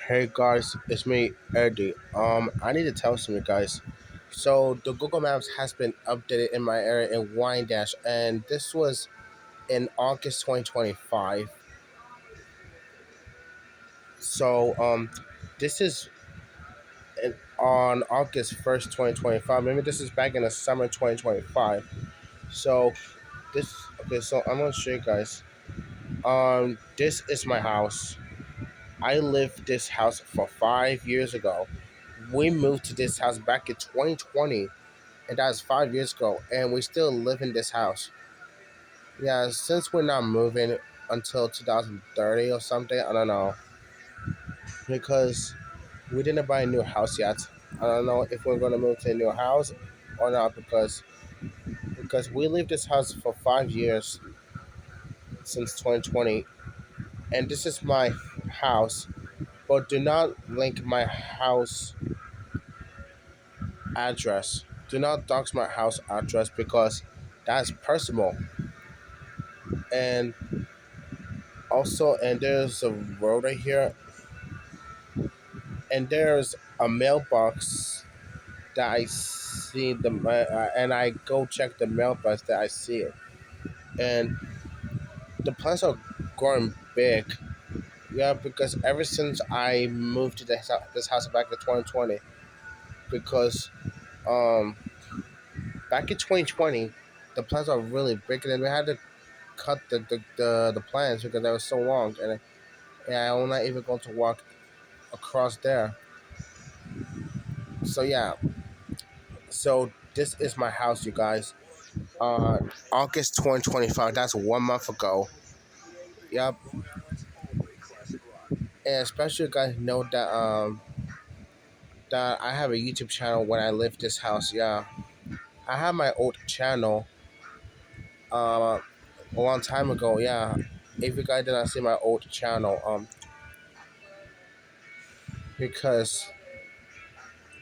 Hey guys, it's me, Eddie. I need to tell some of you guys. So the Google Maps has been updated in my area in Wyandash, and this was in August 2025. So this is on August 1st, 2025. Maybe this is back in the summer 2025. So so I'm gonna show you guys. This is my house. I lived this house for 5 years ago. We moved to this house back in 2020, and that was 5 years ago, and we still live in this house. Yeah, since we're not moving until 2030 or something, I don't know, because we didn't buy a new house yet. I don't know if we're gonna move to a new house or not because we lived this house for 5 years since 2020, and this is my house. But do not link my house address. Do not dox my house address because that's personal. And and there's a road right here, and there's a mailbox that I see and I go check the mailbox that I see it, and the plants are growing big. Yeah, because ever since I moved to this house back in 2020, because um back in 2020, the plants are really big, and then we had to cut the plants because they were so long, and I'm not even going to walk across there. So yeah, so this is my house, you guys. Uh, August 2025. That's 1 month ago. Yep. And especially you guys know that I have a YouTube channel when I live this house. Yeah, I have my old channel a long time ago. Yeah, if you guys did not see my old channel, because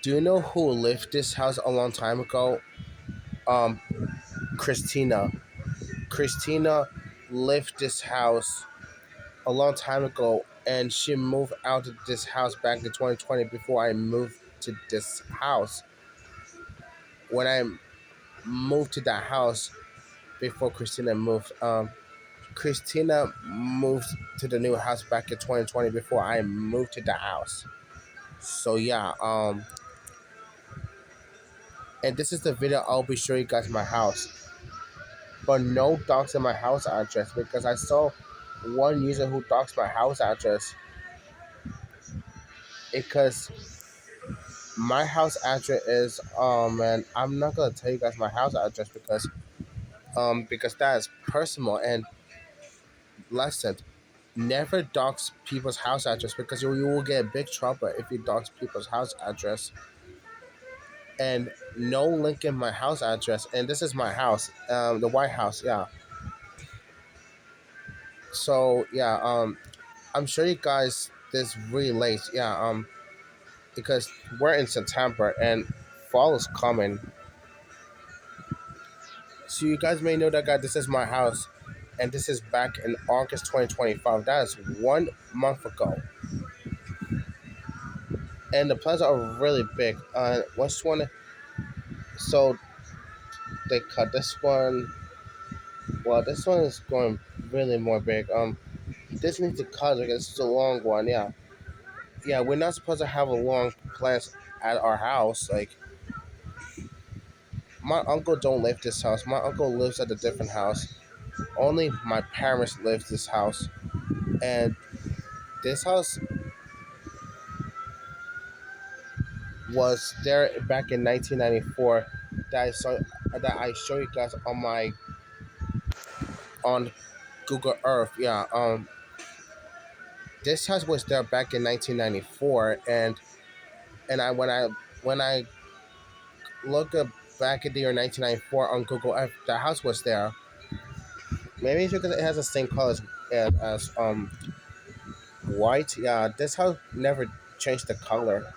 do you know who lived this house a long time ago? Um, Christina. Christina lived this house a long time ago, and she moved out of this house back in 2020 before I moved to this house. When I moved to that house before Christina moved to the new house back in 2020 before I moved to the house. So yeah, and this is the video I'll be showing you guys my house, but no dogs in my house address because I saw one user who dogs my house address because my house address is and I'm not gonna tell you guys my house address because that is personal. And lesson, never dox people's house address because you will get big trouble if you dox people's house address. And no link in my house address, and this is my house, the White House. Yeah, so yeah, I'm sure you guys this really late. Yeah, because we're in September and fall is coming. So you guys may know that, guy, this is my house, and this is back in August 2025. That is 1 month ago, and the plants are really big. Once one, so they cut this one. Well, this one is going really more big. This needs to cut because it's a long one. Yeah, yeah. We're not supposed to have a long plants at our house. Like my uncle don't live this house. My uncle lives at a different house. Only my parents live this house, and this house was there back in 1994 that I show you guys on Google Earth. Yeah, this house was there back in 1994, and when I look up back at the year 1994 on Google Earth, the house was there. Maybe it's because it has the same color as white. Yeah, this house never changed the color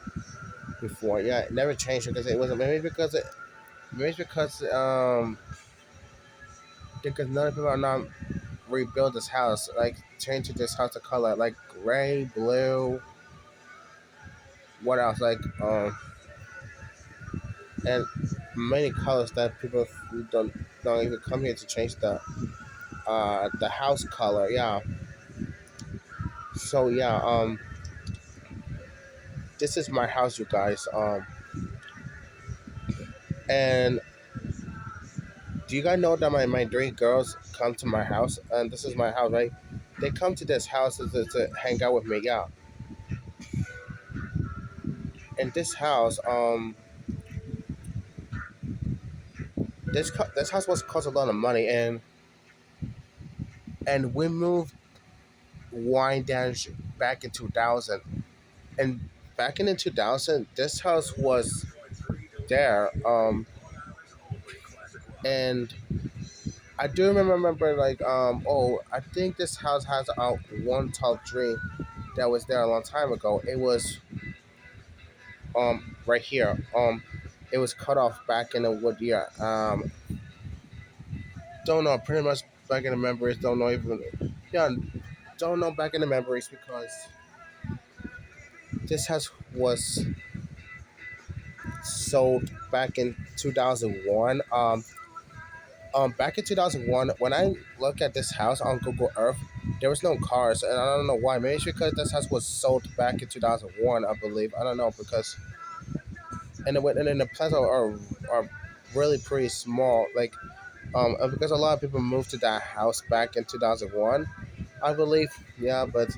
before. Yeah, it never changed because it wasn't. Maybe it's because none of people are not rebuild this house, like change this house of color, like gray, blue. what else? Like and many colors that people don't even come here to change the house color. Yeah. So yeah. This is my house, you guys. And do you guys know that my three girls come to my house, and this is my house, right? They come to this house to hang out with me. Yeah. And this house, this house was cost a lot of money, and we moved wine down back in 2000, and back in the 2000, this house was there. And I do remember like oh, I think this house has one tall tree that was there a long time ago. It was right here. It was cut off back in the wood year. Don't know. Pretty much back in the memories. Don't know even. Yeah, don't know back in the memories because this house was sold back in 2001. Back in 2001, when I look at this house on Google Earth, there was no cars, and I don't know why. Maybe it's because this house was sold back in 2001, I believe. I don't know because and then the plants are really pretty small. Like because a lot of people moved to that house back in 2001, I believe. Yeah, but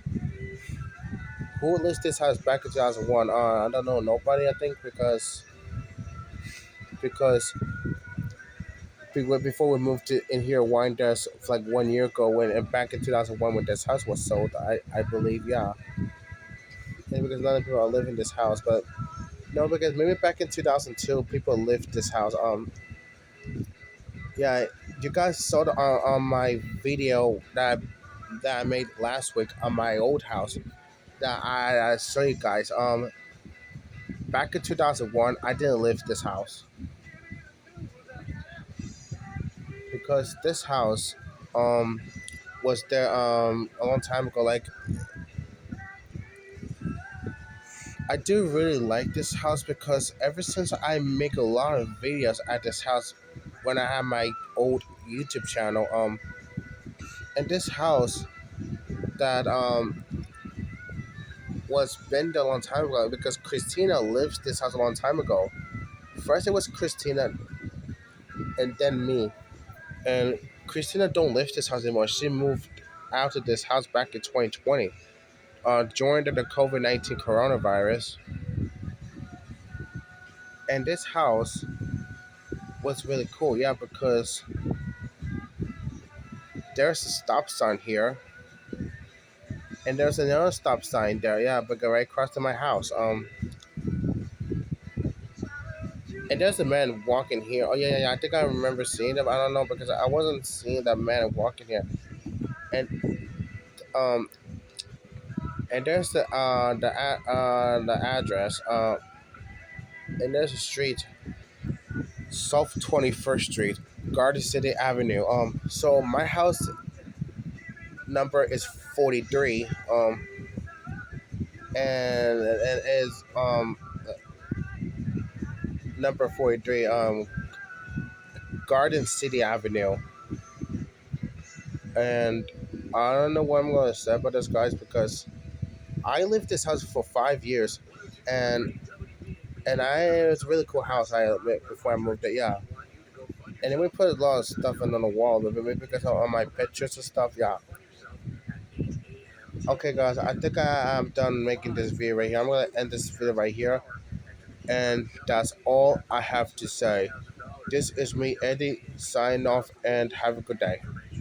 who lives this house back in 2001? I don't know. Nobody, I think, because before we moved to in here, wine desk like 1 year ago when and back in 2001 when this house was sold, I believe. Yeah, and because none of people are living in this house, but no, because maybe back in 2002 people lived this house. Yeah, you guys saw on my video that I made last week on my old house that I show you guys. Back in 2001, I didn't live this house because this house um was there a long time ago. Like I do really like this house because ever since I make a lot of videos at this house when I have my old YouTube channel, and this house that was been there a long time ago because Christina lives this house a long time ago. First it was Christina and then me. And Christina don't live this house anymore. She moved out of this house back in 2020. During the COVID-19 coronavirus. And this house was really cool, yeah, because there's a stop sign here, and there's another stop sign there, yeah, but go right across to my house. And there's a man walking here. Oh yeah. I think I remember seeing him. I don't know because I wasn't seeing that man walking here. And um, and there's the address. And there's a street, South 21st Street, Garden City Avenue. So my house number is 43. And is number 43. Garden City Avenue. And I don't know what I'm gonna say about this, guys, because I lived this house for 5 years, and it was a really cool house. I admit before I moved it, yeah. And then we put a lot of stuff in on the wall, but maybe because of all my pictures and stuff, yeah. Okay, guys, I think I'm done making this video right here. I'm gonna end this video right here, and that's all I have to say. This is me, Eddie. Sign off, and have a good day.